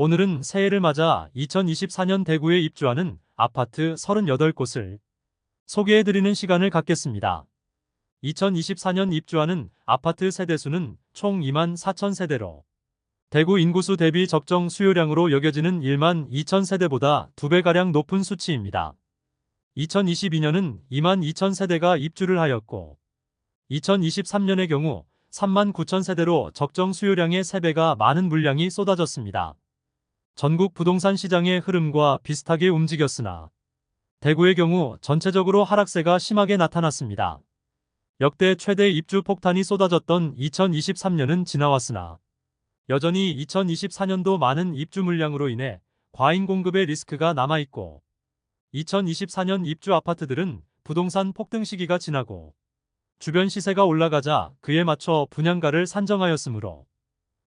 오늘은 새해를 맞아 2024년 대구에 입주하는 아파트 38곳을 소개해드리는 시간을 갖겠습니다. 2024년 입주하는 아파트 세대수는 총 2만 4천 세대로 대구 인구수 대비 적정 수요량으로 여겨지는 1만 2천 세대보다 2배가량 높은 수치입니다. 2022년은 2만 2천 세대가 입주를 하였고 2023년의 경우 3만 9천 세대로 적정 수요량의 3배가 많은 물량이 쏟아졌습니다. 전국 부동산 시장의 흐름과 비슷하게 움직였으나 대구의 경우 전체적으로 하락세가 심하게 나타났습니다. 역대 최대 입주 폭탄이 쏟아졌던 2023년은 지나왔으나 여전히 2024년도 많은 입주 물량으로 인해 과잉 공급의 리스크가 남아있고 2024년 입주 아파트들은 부동산 폭등 시기가 지나고 주변 시세가 올라가자 그에 맞춰 분양가를 산정하였으므로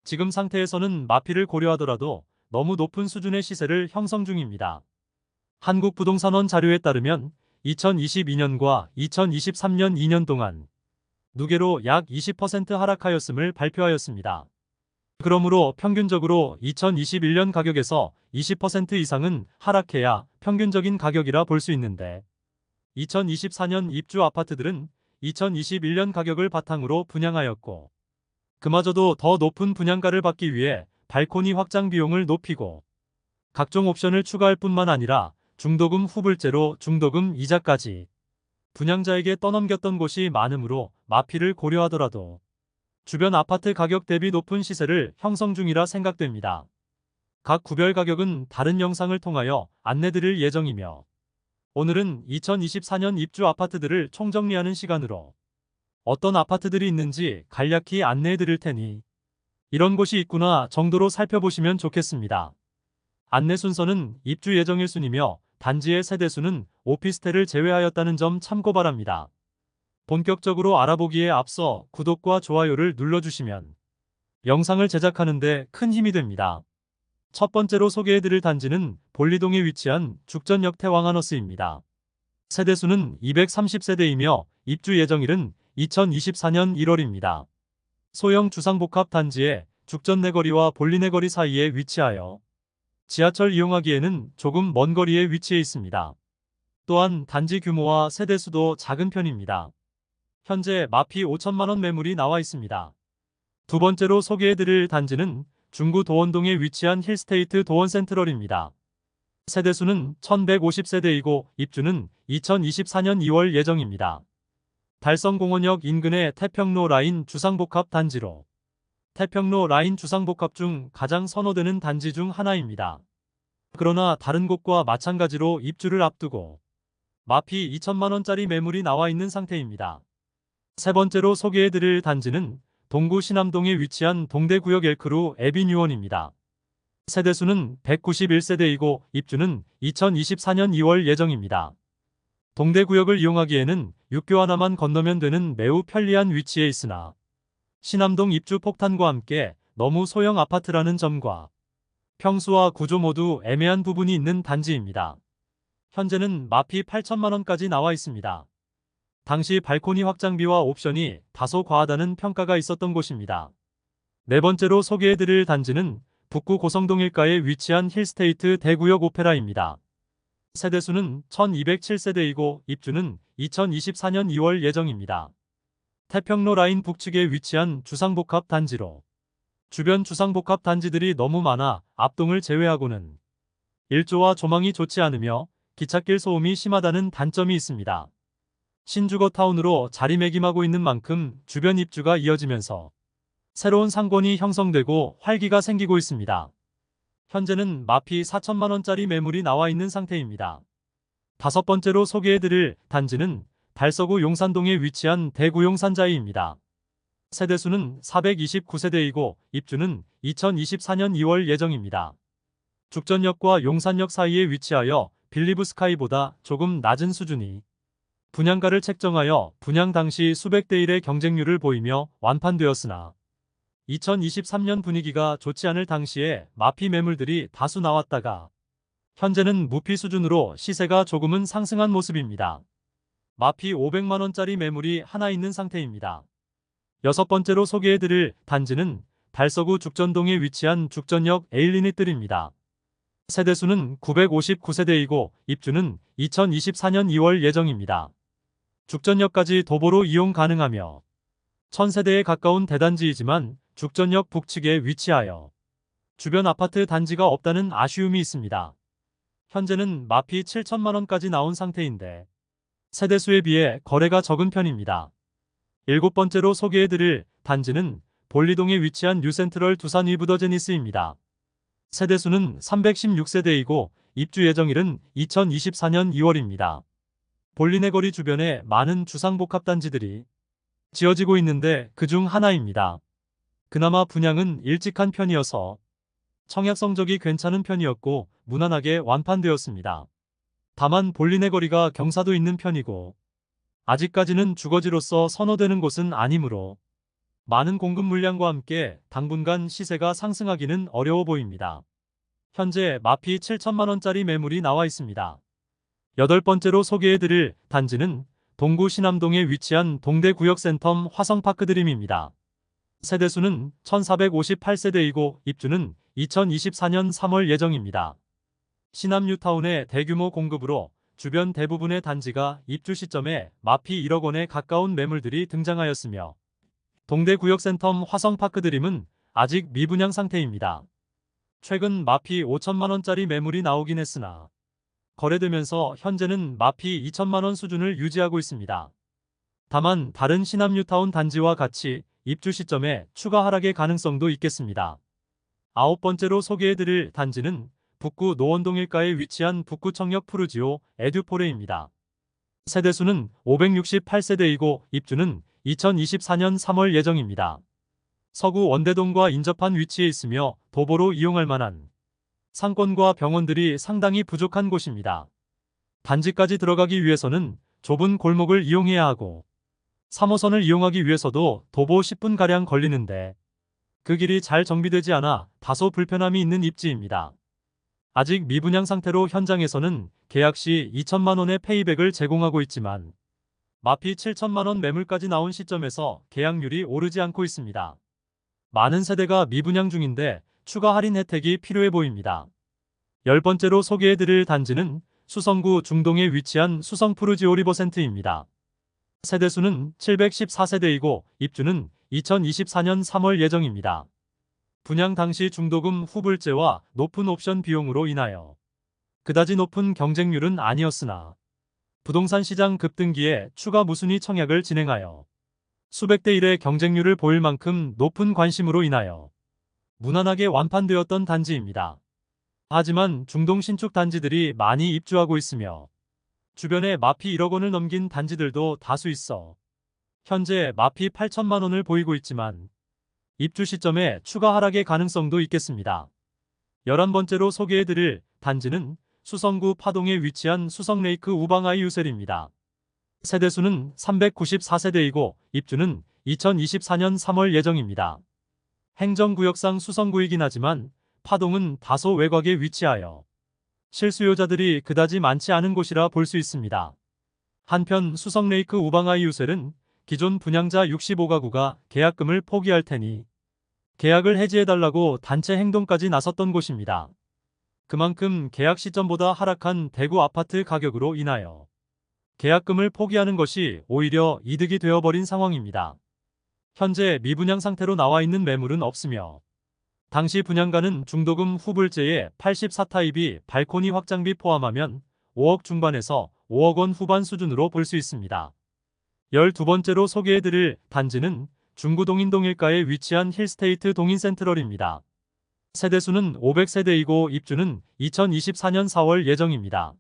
지금 상태에서는 마피를 고려하더라도 너무 높은 수준의 시세를 형성 중입니다. 한국부동산원 자료에 따르면 2022년과 2023년 2년 동안 누계로 약 20% 하락하였음을 발표하였습니다. 그러므로 평균적으로 2021년 가격에서 20% 이상은 하락해야 평균적인 가격이라 볼 수 있는데 2024년 입주 아파트들은 2021년 가격을 바탕으로 분양하였고 그마저도 더 높은 분양가를 받기 위해 발코니 확장 비용을 높이고 각종 옵션을 추가할 뿐만 아니라 중도금 후불제로 중도금 이자까지 분양자에게 떠넘겼던 곳이 많으므로 마피를 고려하더라도 주변 아파트 가격 대비 높은 시세를 형성 중이라 생각됩니다. 각 구별 가격은 다른 영상을 통하여 안내드릴 예정이며 오늘은 2024년 입주 아파트들을 총정리하는 시간으로 어떤 아파트들이 있는지 간략히 안내해드릴 테니 이런 곳이 있구나 정도로 살펴보시면 좋겠습니다. 안내 순서는 입주 예정 1순위며 단지의 세대수는 오피스텔을 제외하였다는 점 참고 바랍니다. 본격적으로 알아보기에 앞서 구독과 좋아요를 눌러주시면 영상을 제작하는 데 큰 힘이 됩니다. 첫 번째로 소개해드릴 단지는 볼리동에 위치한 죽전역 태왕하너스입니다. 세대수는 230세대이며 입주 예정일은 2024년 1월입니다. 소형 주상복합 단지에 죽전 내거리와 볼리 내거리 사이에 위치하여 지하철 이용하기에는 조금 먼 거리에 위치해 있습니다. 또한 단지 규모와 세대수도 작은 편입니다. 현재 마피 5천만원 매물이 나와 있습니다. 두 번째로 소개해드릴 단지는 중구 도원동에 위치한 힐스테이트 도원센트럴입니다. 세대수는 1150세대이고 입주는 2024년 2월 예정입니다. 달성공원역 인근의 태평로 라인 주상복합 단지로 태평로 라인 주상복합 중 가장 선호되는 단지 중 하나입니다. 그러나 다른 곳과 마찬가지로 입주를 앞두고 마피 2천만원짜리 매물이 나와 있는 상태입니다. 세 번째로 소개해드릴 단지는 동구 신암동에 위치한 동대구역 엘크루 에비뉴원입니다. 세대수는 191세대이고 입주는 2024년 2월 예정입니다. 동대구역을 이용하기에는 육교 하나만 건너면 되는 매우 편리한 위치에 있으나 신암동 입주 폭탄과 함께 너무 소형 아파트라는 점과 평수와 구조 모두 애매한 부분이 있는 단지입니다. 현재는 마피 8천만원까지 나와 있습니다. 당시 발코니 확장비와 옵션이 다소 과하다는 평가가 있었던 곳입니다. 네 번째로 소개해드릴 단지는 북구 고성동 일가에 위치한 힐스테이트 대구역 오페라입니다. 세대수는 1207세대이고 입주는 2024년 2월 예정입니다. 태평로 라인 북측에 위치한 주상복합 단지로 주변 주상복합 단지들이 너무 많아 앞동을 제외하고는 일조와 조망이 좋지 않으며 기찻길 소음이 심하다는 단점이 있습니다. 신주거 타운으로 자리매김하고 있는 만큼 주변 입주가 이어지면서 새로운 상권이 형성되고 활기가 생기고 있습니다. 현재는 마피 4천만원짜리 매물이 나와 있는 상태입니다. 다섯 번째로 소개해드릴 단지는 달서구 용산동에 위치한 대구 용산자이입니다. 세대수는 429세대이고 입주는 2024년 2월 예정입니다. 죽전역과 용산역 사이에 위치하여 빌리브 스카이보다 조금 낮은 수준이 분양가를 책정하여 분양 당시 수백 대 1의 경쟁률을 보이며 완판되었으나 2023년 분위기가 좋지 않을 당시에 마피 매물들이 다수 나왔다가 현재는 무피 수준으로 시세가 조금은 상승한 모습입니다. 마피 500만원짜리 매물이 하나 있는 상태입니다. 여섯 번째로 소개해드릴 단지는 달서구 죽전동에 위치한 죽전역 에일리닛들입니다. 세대수는 959세대이고 입주는 2024년 2월 예정입니다. 죽전역까지 도보로 이용 가능하며 1000세대에 가까운 대단지이지만 죽전역 북측에 위치하여 주변 아파트 단지가 없다는 아쉬움이 있습니다. 현재는 마피 7천만원까지 나온 상태인데 세대수에 비해 거래가 적은 편입니다. 7번째로 소개해드릴 단지는 볼리동에 위치한 뉴센트럴 두산 위브더제니스입니다. 세대수는 316세대이고 입주 예정일은 2024년 2월입니다. 볼리네 거리 주변에 많은 주상복합단지들이 지어지고 있는데 그중 하나입니다. 그나마 분양은 일찍 한 편이어서 청약 성적이 괜찮은 편이었고 무난하게 완판되었습니다. 다만 볼리네 거리가 경사도 있는 편이고 아직까지는 주거지로서 선호되는 곳은 아니므로 많은 공급 물량과 함께 당분간 시세가 상승하기는 어려워 보입니다. 현재 마피 7천만원짜리 매물이 나와 있습니다. 8번째로 소개해드릴 단지는 동구 신암동에 위치한 동대구역센텀 화성파크드림입니다. 세대수는 1458세대이고 입주는 2024년 3월 예정입니다. 신암 뉴타운의 대규모 공급으로 주변 대부분의 단지가 입주 시점에 마피 1억 원에 가까운 매물들이 등장하였으며 동대구역센텀 화성파크드림은 아직 미분양 상태입니다. 최근 마피 5천만원짜리 매물이 나오긴 했으나 거래되면서 현재는 마피 2천만원 수준을 유지하고 있습니다. 다만 다른 신암 뉴타운 단지와 같이 입주 시점에 추가 하락의 가능성도 있겠습니다. 9번째로 소개해드릴 단지는 북구 노원동 일가에 위치한 북구청역 푸르지오 에듀포레입니다. 세대수는 568세대이고 입주는 2024년 3월 예정입니다. 서구 원대동과 인접한 위치에 있으며 도보로 이용할 만한 상권과 병원들이 상당히 부족한 곳입니다. 단지까지 들어가기 위해서는 좁은 골목을 이용해야 하고 3호선을 이용하기 위해서도 도보 10분가량 걸리는데 그 길이 잘 정비되지 않아 다소 불편함이 있는 입지입니다. 아직 미분양 상태로 현장에서는 계약 시 2천만원의 페이백을 제공하고 있지만 마피 7천만원 매물까지 나온 시점에서 계약률이 오르지 않고 있습니다. 많은 세대가 미분양 중인데 추가 할인 혜택이 필요해 보입니다. 10번째로 소개해드릴 단지는 수성구 중동에 위치한 수성 푸르지오 리버센트입니다. 세대수는 714세대이고 입주는 2024년 3월 예정입니다. 분양 당시 중도금 후불제와 높은 옵션 비용으로 인하여 그다지 높은 경쟁률은 아니었으나 부동산 시장 급등기에 추가 무순위 청약을 진행하여 수백 대 1의 경쟁률을 보일 만큼 높은 관심으로 인하여 무난하게 완판되었던 단지입니다. 하지만 중동 신축 단지들이 많이 입주하고 있으며 주변에 마피 1억 원을 넘긴 단지들도 다수 있어 현재 마피 8천만 원을 보이고 있지만 입주 시점에 추가 하락의 가능성도 있겠습니다. 11번째로 소개해드릴 단지는 수성구 파동에 위치한 수성레이크 우방아이 유셀입니다. 세대수는 394세대이고 입주는 2024년 3월 예정입니다. 행정구역상 수성구이긴 하지만 파동은 다소 외곽에 위치하여 실수요자들이 그다지 많지 않은 곳이라 볼 수 있습니다. 한편 수성레이크 우방아이 유셀은 기존 분양자 65가구가 계약금을 포기할 테니 계약을 해지해달라고 단체 행동까지 나섰던 곳입니다. 그만큼 계약 시점보다 하락한 대구 아파트 가격으로 인하여 계약금을 포기하는 것이 오히려 이득이 되어버린 상황입니다. 현재 미분양 상태로 나와 있는 매물은 없으며 당시 분양가는 중도금 후불제의 84타입이 발코니 확장비 포함하면 5억 중반에서 5억 원 후반 수준으로 볼 수 있습니다. 12번째로 소개해드릴 단지는 중구 동인동 일가에 위치한 힐스테이트 동인센트럴입니다. 세대수는 500세대이고 입주는 2024년 4월 예정입니다.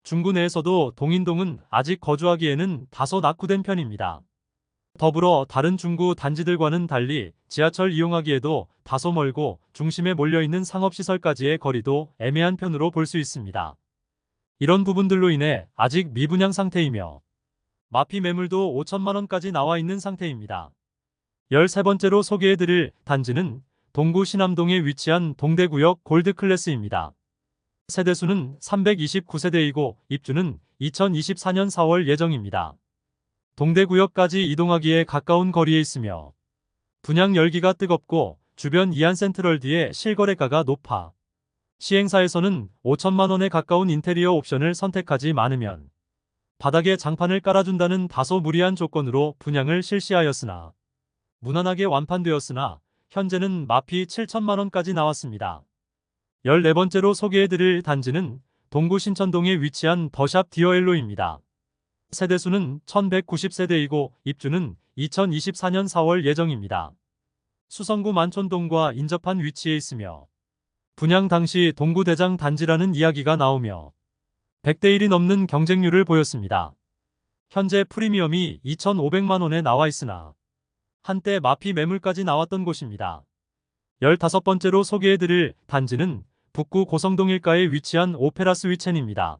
중구 내에서도 동인동은 아직 거주하기에는 다소 낙후된 편입니다. 더불어 다른 중구 단지들과는 달리 지하철 이용하기에도 다소 멀고 중심에 몰려있는 상업시설까지의 거리도 애매한 편으로 볼 수 있습니다. 이런 부분들로 인해 아직 미분양 상태이며 마피 매물도 5천만원까지 나와 있는 상태입니다. 13번째로 소개해드릴 단지는 동구 신암동에 위치한 동대구역 골드클래스입니다. 세대수는 329세대이고 입주는 2024년 4월 예정입니다. 동대구역까지 이동하기에 가까운 거리에 있으며 분양 열기가 뜨겁고 주변 이안센트럴D의 실거래가가 높아 시행사에서는 5천만 원에 가까운 인테리어 옵션을 선택하지 않으면 바닥에 장판을 깔아준다는 다소 무리한 조건으로 분양을 실시하였으나 무난하게 완판되었으나 현재는 마피 7천만 원까지 나왔습니다. 14번째로 소개해드릴 단지는 동구 신천동에 위치한 더샵 디어엘로입니다. 세대수는 1190세대이고 입주는 2024년 4월 예정입니다. 수성구 만촌동과 인접한 위치에 있으며 분양 당시 동구 대장 단지라는 이야기가 나오며 100대 1이 넘는 경쟁률을 보였습니다. 현재 프리미엄이 2,500만 원에 나와 있으나 한때 마피 매물까지 나왔던 곳입니다. 15번째로 소개해드릴 단지는 북구 고성동 일가에 위치한 오페라 스위첸입니다.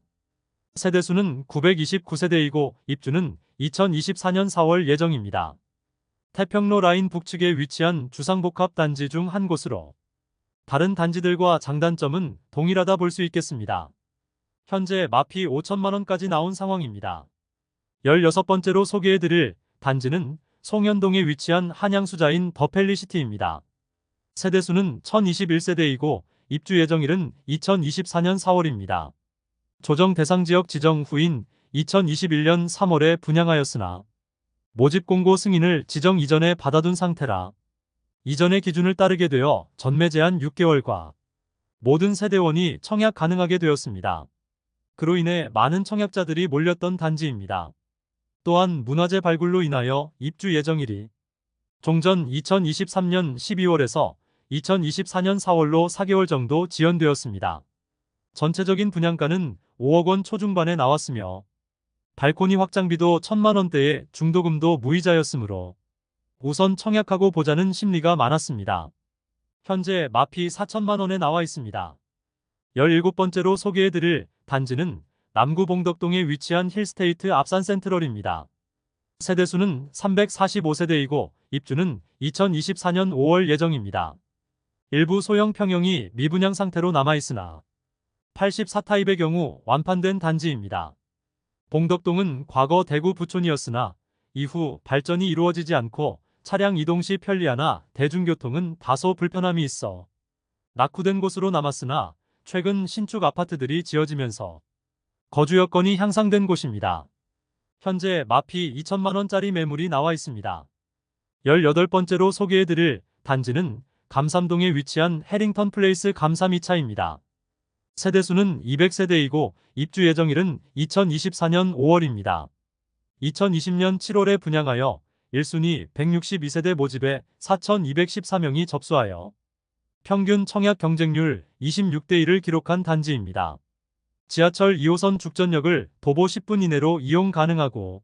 세대수는 929세대이고 입주는 2024년 4월 예정입니다. 태평로 라인 북측에 위치한 주상복합 단지 중 한 곳으로 다른 단지들과 장단점은 동일하다 볼 수 있겠습니다. 현재 마피 5천만 원까지 나온 상황입니다. 16번째로 소개해드릴 단지는 송현동에 위치한 한양수자인 더 펠리시티입니다. 세대수는 1021세대이고 입주 예정일은 2024년 4월입니다. 조정 대상 지역 지정 후인 2021년 3월에 분양하였으나 모집 공고 승인을 지정 이전에 받아둔 상태라 이전의 기준을 따르게 되어 전매 제한 6개월과 모든 세대원이 청약 가능하게 되었습니다. 그로 인해 많은 청약자들이 몰렸던 단지입니다. 또한 문화재 발굴로 인하여 입주 예정일이 종전 2023년 12월에서 2024년 4월로 4개월 정도 지연되었습니다. 전체적인 분양가는 5억 원 초중반에 나왔으며 발코니 확장비도 1,000만 원대에 중도금도 무이자였으므로 우선 청약하고 보자는 심리가 많았습니다. 현재 마피 4천만 원에 나와 있습니다. 17번째로 소개해드릴 단지는 남구 봉덕동에 위치한 힐스테이트 앞산센트럴입니다. 세대수는 345세대이고 입주는 2024년 5월 예정입니다. 일부 소형 평형이 미분양 상태로 남아있으나 84타입의 경우 완판된 단지입니다. 봉덕동은 과거 대구 부촌이었으나 이후 발전이 이루어지지 않고 차량 이동 시 편리하나 대중교통은 다소 불편함이 있어 낙후된 곳으로 남았으나 최근 신축 아파트들이 지어지면서 거주 여건이 향상된 곳입니다. 현재 마피 2천만 원짜리 매물이 나와 있습니다. 18번째로 소개해드릴 단지는 감삼동에 위치한 해링턴 플레이스 감삼 2차입니다. 세대수는 200세대이고 입주 예정일은 2024년 5월입니다. 2020년 7월에 분양하여 1순위 162세대 모집에 4,214명이 접수하여 평균 청약 경쟁률 26대 1을 기록한 단지입니다. 지하철 2호선 죽전역을 도보 10분 이내로 이용 가능하고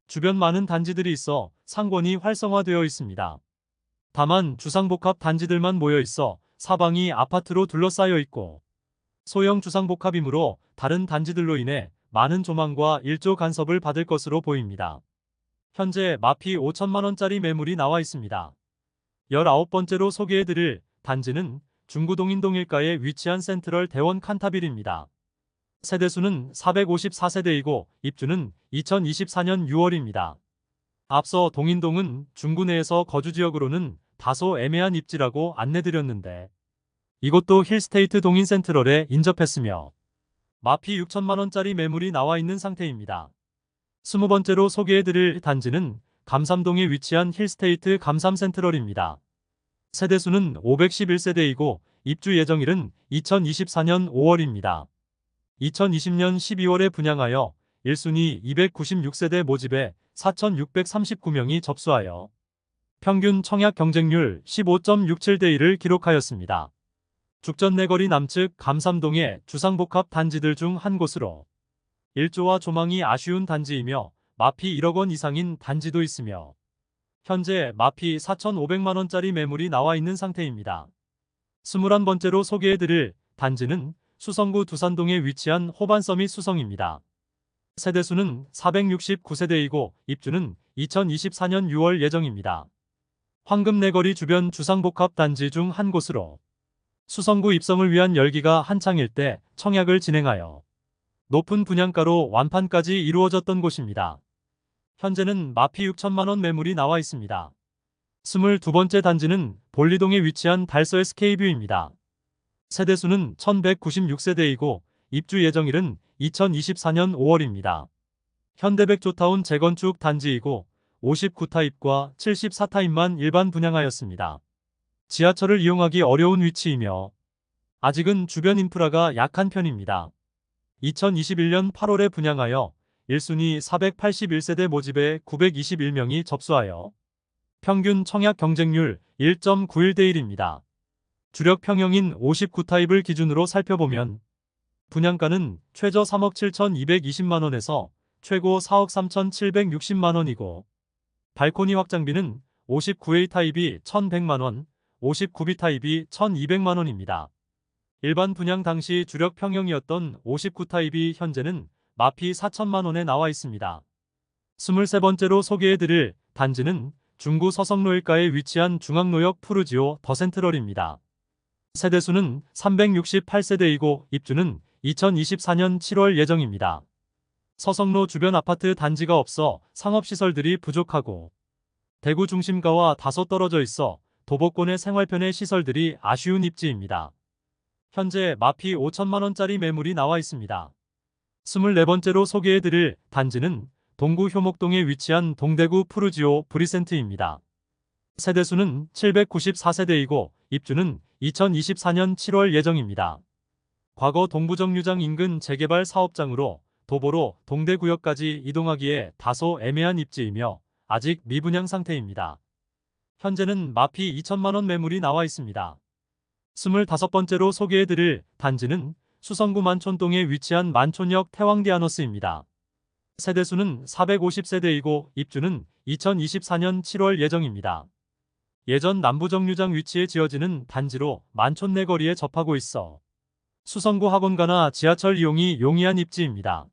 주변 많은 단지들이 있어 상권이 활성화되어 있습니다. 다만 주상복합 단지들만 모여 있어 사방이 아파트로 둘러싸여 있고 소형 주상복합이므로 다른 단지들로 인해 많은 조망과 일조 간섭을 받을 것으로 보입니다. 현재 마피 5천만 원짜리 매물이 나와 있습니다. 19번째로 소개해드릴 단지는 중구동인동 일가에 위치한 센트럴 대원 칸타빌입니다. 세대수는 454세대이고 입주는 2024년 6월입니다. 앞서 동인동은 중구 내에서 거주지역으로는 다소 애매한 입지라고 안내드렸는데 이곳도 힐스테이트 동인 센트럴에 인접했으며 마피 6천만 원짜리 매물이 나와 있는 상태입니다. 20번째로 소개해드릴 단지는 감삼동에 위치한 힐스테이트 감삼 센트럴입니다. 세대수는 511세대이고 입주 예정일은 2024년 5월입니다. 2020년 12월에 분양하여 1순위 296세대 모집에 4,639명이 접수하여 평균 청약 경쟁률 15.67대 1을 기록하였습니다. 죽전 내거리 남측 감삼동의 주상복합 단지들 중 한 곳으로 일조와 조망이 아쉬운 단지이며 마피 1억 원 이상인 단지도 있으며 현재 마피 4,500만 원짜리 매물이 나와 있는 상태입니다. 21번째로 소개해드릴 단지는 수성구 두산동에 위치한 호반서밋 수성입니다. 세대수는 469세대이고 입주는 2024년 6월 예정입니다. 황금내거리 주변 주상복합 단지 중 한 곳으로 수성구 입성을 위한 열기가 한창일 때 청약을 진행하여 높은 분양가로 완판까지 이루어졌던 곳입니다. 현재는 마피 6천만 원 매물이 나와 있습니다. 22번째 단지는 볼리동에 위치한 달서 SK뷰입니다. 세대수는 1196세대이고 입주 예정일은 2024년 5월입니다. 현대백조타운 재건축 단지이고 59타입과 74타입만 일반 분양하였습니다. 지하철을 이용하기 어려운 위치이며 아직은 주변 인프라가 약한 편입니다. 2021년 8월에 분양하여 1순위 481세대 모집에 921명이 접수하여 평균 청약 경쟁률 1.91대 1입니다. 주력 평형인 59타입을 기준으로 살펴보면 분양가는 최저 3억 7,220만원에서 최고 4억 3,760만원이고 발코니 확장비는 59A 타입이 1,100만원, 59B 타입이 1,200만원입니다. 일반 분양 당시 주력 평형이었던 59타입이 현재는 마피 4천만원에 나와 있습니다. 23번째로 소개해드릴 단지는 중구 서성로일가에 위치한 중앙로역 푸르지오 더센트럴입니다. 세대수는 368세대이고 입주는 2024년 7월 예정입니다. 서성로 주변 아파트 단지가 없어 상업시설들이 부족하고 대구 중심가와 다소 떨어져 있어 도보권의 생활편의 시설들이 아쉬운 입지입니다. 현재 마피 5천만원짜리 매물이 나와 있습니다. 24번째로 소개해드릴 단지는 동구 효목동에 위치한 동대구 푸르지오 브리센트입니다. 세대수는 794세대이고 입주는 2024년 7월 예정입니다. 과거 동부정류장 인근 재개발 사업장으로 도보로 동대구역까지 이동하기에 다소 애매한 입지이며 아직 미분양 상태입니다. 현재는 마피 2천만원 매물이 나와 있습니다. 25번째로 소개해드릴 단지는 수성구 만촌동에 위치한 만촌역 태왕디아너스입니다. 세대수는 450세대이고 입주는 2024년 7월 예정입니다. 예전 남부정류장 위치에 지어지는 단지로 만촌 내거리에 접하고 있어 수성구 학원가나 지하철 이용이 용이한 입지입니다.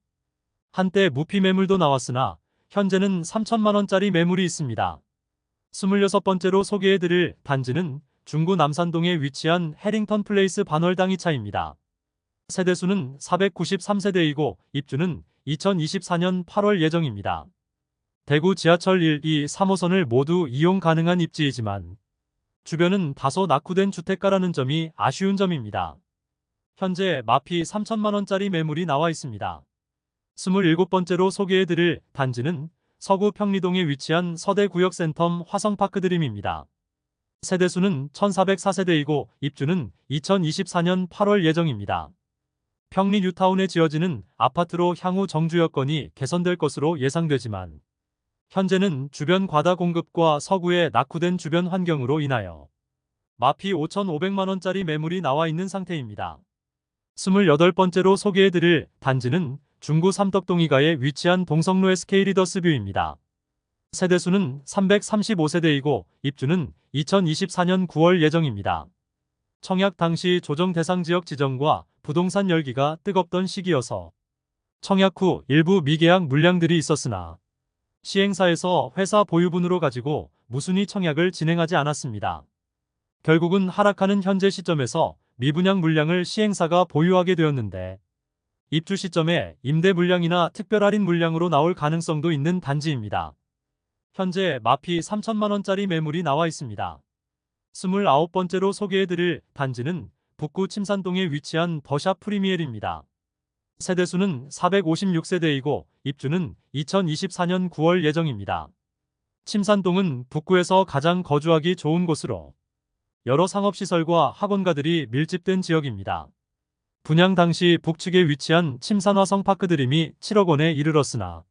한때 무피 매물도 나왔으나 현재는 3천만원짜리 매물이 있습니다. 26번째로 소개해드릴 단지는 중구 남산동에 위치한 해링턴 플레이스 반월당이차입니다. 세대수는 493세대이고 입주는 2024년 8월 예정입니다. 대구 지하철 1, 2, 3호선을 모두 이용 가능한 입지이지만 주변은 다소 낙후된 주택가라는 점이 아쉬운 점입니다. 현재 마피 3천만원짜리 매물이 나와 있습니다. 27번째로 소개해드릴 단지는 서구 평리동에 위치한 서대구역센텀 화성파크드림입니다. 세대수는 1404세대이고 입주는 2024년 8월 예정입니다. 평리 뉴타운에 지어지는 아파트로 향후 정주 여건이 개선될 것으로 예상되지만 현재는 주변 과다 공급과 서구의 낙후된 주변 환경으로 인하여 마피 5,500만원짜리 매물이 나와 있는 상태입니다. 28번째로 소개해드릴 단지는 중구 삼덕동이가에 위치한 동성로 SK 리더스뷰입니다. 세대수는 335세대이고 입주는 2024년 9월 예정입니다. 청약 당시 조정 대상 지역 지정과 부동산 열기가 뜨겁던 시기여서 청약 후 일부 미계약 물량들이 있었으나 시행사에서 회사 보유분으로 가지고 무순위 청약을 진행하지 않았습니다. 결국은 하락하는 현재 시점에서 미분양 물량을 시행사가 보유하게 되었는데 입주 시점에 임대 물량이나 특별 할인 물량으로 나올 가능성도 있는 단지입니다. 현재 마피 3천만원짜리 매물이 나와 있습니다. 29번째로 소개해드릴 단지는 북구 침산동에 위치한 더샵 프리미엘입니다. 세대수는 456세대이고 입주는 2024년 9월 예정입니다. 침산동은 북구에서 가장 거주하기 좋은 곳으로 여러 상업시설과 학원가들이 밀집된 지역입니다. 분양 당시 북측에 위치한 침산화성 파크드림이 7억 원에 이르렀으나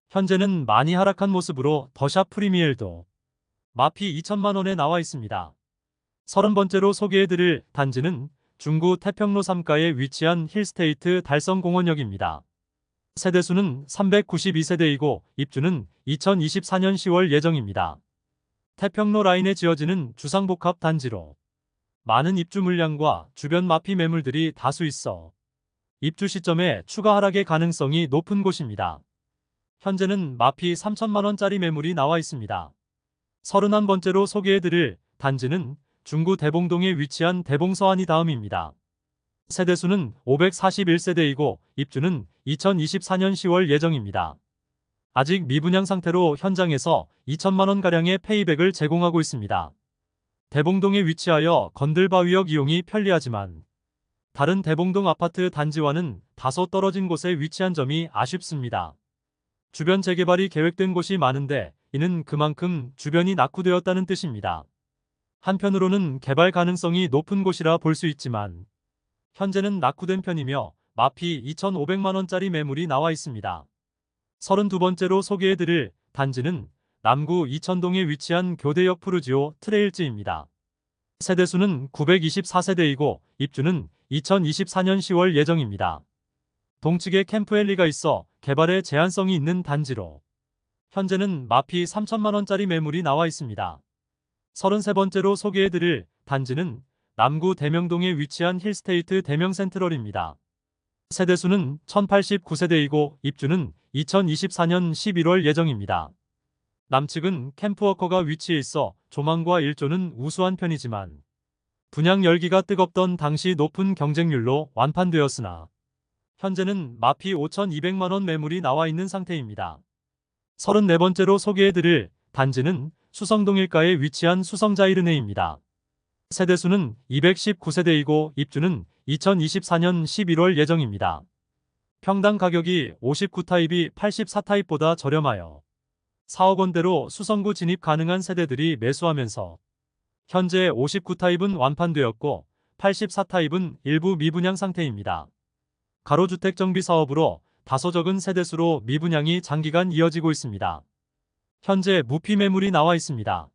현재는 많이 하락한 모습으로 더샵 프리미엘도 마피 2천만 원에 나와 있습니다. 30번째로 소개해드릴 단지는 중구 태평로 3가에 위치한 힐스테이트 달성공원역입니다. 세대수는 392세대이고 입주는 2024년 10월 예정입니다. 태평로 라인에 지어지는 주상복합 단지로 많은 입주 물량과 주변 마피 매물들이 다수 있어 입주 시점에 추가 하락의 가능성이 높은 곳입니다. 현재는 마피 3천만원짜리 매물이 나와 있습니다. 31번째로 소개해드릴 단지는 중구 대봉동에 위치한 대봉서안이 다음입니다. 세대수는 541세대이고 입주는 2024년 10월 예정입니다. 아직 미분양 상태로 현장에서 2천만 원가량의 페이백을 제공하고 있습니다. 대봉동에 위치하여 건들바위역 이용이 편리하지만 다른 대봉동 아파트 단지와는 다소 떨어진 곳에 위치한 점이 아쉽습니다. 주변 재개발이 계획된 곳이 많은데 이는 그만큼 주변이 낙후되었다는 뜻입니다. 한편으로는 개발 가능성이 높은 곳이라 볼 수 있지만 현재는 낙후된 편이며 마피 2,500만 원짜리 매물이 나와 있습니다. 32번째로 소개해드릴 단지는 남구 이천동에 위치한 교대역 푸르지오 트레일즈입니다. 세대수는 924세대이고 입주는 2024년 10월 예정입니다. 동측에 캠프엘리가 있어 개발에 제한성이 있는 단지로 현재는 마피 3천만 원짜리 매물이 나와 있습니다. 33번째로 소개해드릴 단지는 남구 대명동에 위치한 힐스테이트 대명센트럴입니다. 세대수는 1089세대이고 입주는 2024년 11월 예정입니다. 남측은 캠프워커가 위치해 있어 조망과 일조는 우수한 편이지만 분양 열기가 뜨겁던 당시 높은 경쟁률로 완판되었으나 현재는 마피 5,200만 원 매물이 나와 있는 상태입니다. 34번째로 소개해드릴 단지는 수성동 일가에 위치한 수성자이르네입니다. 세대수는 219세대이고 입주는 2024년 11월 예정입니다. 평당 가격이 59타입이 84타입보다 저렴하여 4억 원대로 수성구 진입 가능한 세대들이 매수하면서 현재 59타입은 완판되었고 84타입은 일부 미분양 상태입니다. 가로주택 정비 사업으로 다소 적은 세대수로 미분양이 장기간 이어지고 있습니다. 현재 무피 매물이 나와 있습니다.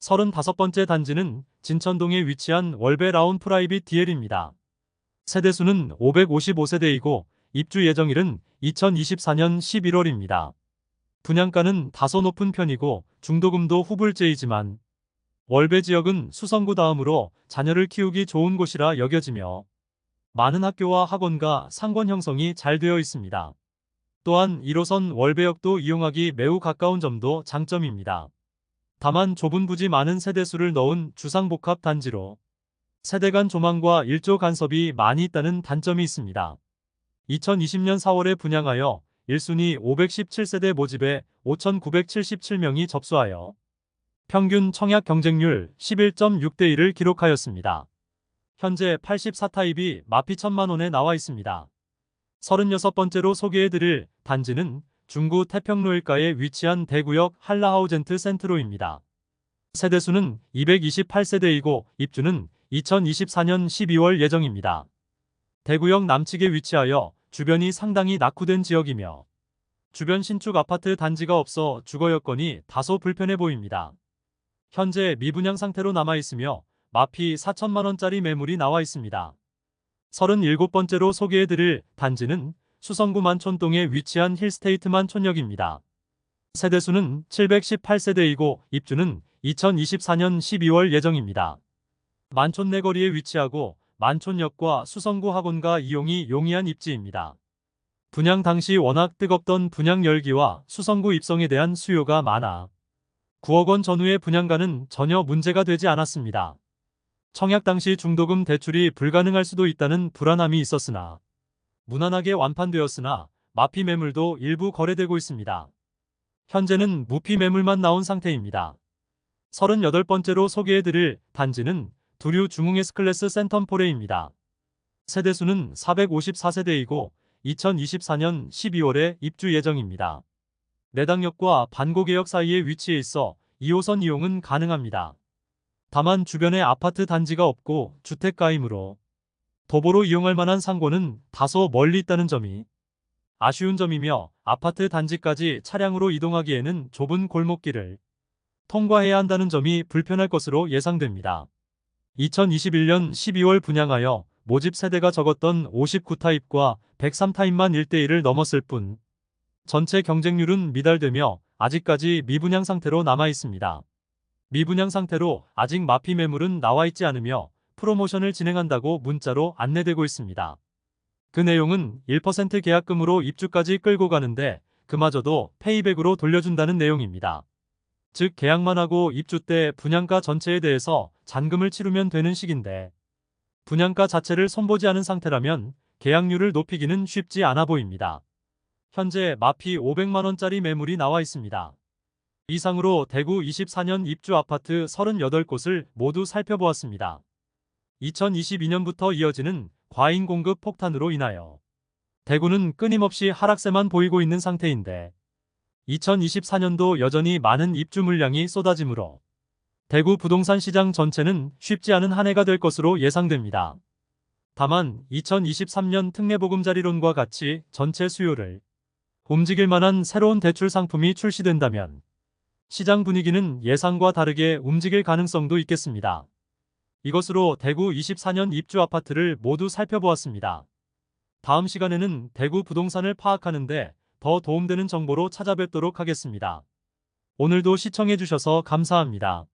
35번째 단지는 진천동에 위치한 월베 라운 프라이빗 DL입니다. 세대수는 555세대이고 입주 예정일은 2024년 11월입니다. 분양가는 다소 높은 편이고 중도금도 후불제이지만 월베 지역은 수성구 다음으로 자녀를 키우기 좋은 곳이라 여겨지며 많은 학교와 학원과 상권 형성이 잘 되어 있습니다. 또한 1호선 월베역도 이용하기 매우 가까운 점도 장점입니다. 다만 좁은 부지 많은 세대수를 넣은 주상복합 단지로 세대 간 조망과 일조 간섭이 많이 있다는 단점이 있습니다. 2020년 4월에 분양하여 1순위 517세대 모집에 5,977명이 접수하여 평균 청약 경쟁률 11.6대 1을 기록하였습니다. 현재 84타입이 마피 1,000만 원에 나와 있습니다. 36번째로 소개해드릴 단지는 중구 태평로일가에 위치한 대구역 한라하우젠트 센트로입니다. 세대수는 228세대이고 입주는 2024년 12월 예정입니다. 대구역 남측에 위치하여 주변이 상당히 낙후된 지역이며 주변 신축 아파트 단지가 없어 주거 여건이 다소 불편해 보입니다. 현재 미분양 상태로 남아있으며 마피 4천만 원짜리 매물이 나와 있습니다. 37번째로 소개해드릴 단지는 수성구 만촌동에 위치한 힐스테이트 만촌역입니다. 세대수는 718세대이고 입주는 2024년 12월 예정입니다. 만촌 내거리에 위치하고 만촌역과 수성구 학원가 이용이 용이한 입지입니다. 분양 당시 워낙 뜨겁던 분양 열기와 수성구 입성에 대한 수요가 많아 9억 원 전후의 분양가는 전혀 문제가 되지 않았습니다. 청약 당시 중도금 대출이 불가능할 수도 있다는 불안함이 있었으나 무난하게 완판되었으나 마피 매물도 일부 거래되고 있습니다. 현재는 무피 매물만 나온 상태입니다. 38번째로 소개해드릴 단지는 두류 중흥 S클래스 센텀포레입니다. 세대수는 454세대이고 2024년 12월에 입주 예정입니다. 내당역과 반고개역 사이에 위치해 있어 2호선 이용은 가능합니다. 다만 주변에 아파트 단지가 없고 주택가이므로 도보로 이용할 만한 상고는 다소 멀리 있다는 점이 아쉬운 점이며 아파트 단지까지 차량으로 이동하기에는 좁은 골목길을 통과해야 한다는 점이 불편할 것으로 예상됩니다. 2021년 12월 분양하여 모집 세대가 적었던 59타입과 103타입만 1대1을 넘었을 뿐 전체 경쟁률은 미달되며 아직까지 미분양 상태로 남아 있습니다. 미분양 상태로 아직 마피 매물은 나와 있지 않으며 프로모션을 진행한다고 문자로 안내되고 있습니다. 그 내용은 1% 계약금으로 입주까지 끌고 가는데 그마저도 페이백으로 돌려준다는 내용입니다. 즉 계약만 하고 입주 때 분양가 전체에 대해서 잔금을 치르면 되는 식인데 분양가 자체를 손보지 않은 상태라면 계약률을 높이기는 쉽지 않아 보입니다. 현재 마피 500만원짜리 매물이 나와 있습니다. 이상으로 대구 24년 입주 아파트 38곳을 모두 살펴보았습니다. 2022년부터 이어지는 과잉 공급 폭탄으로 인하여 대구는 끊임없이 하락세만 보이고 있는 상태인데 2024년도 여전히 많은 입주 물량이 쏟아지므로 대구 부동산 시장 전체는 쉽지 않은 한 해가 될 것으로 예상됩니다. 다만 2023년 특례보금자리론과 같이 전체 수요를 움직일 만한 새로운 대출 상품이 출시된다면 시장 분위기는 예상과 다르게 움직일 가능성도 있겠습니다. 이것으로 대구 24년 입주 아파트를 모두 살펴보았습니다. 다음 시간에는 대구 부동산을 파악하는 데 더 도움되는 정보로 찾아뵙도록 하겠습니다. 오늘도 시청해주셔서 감사합니다.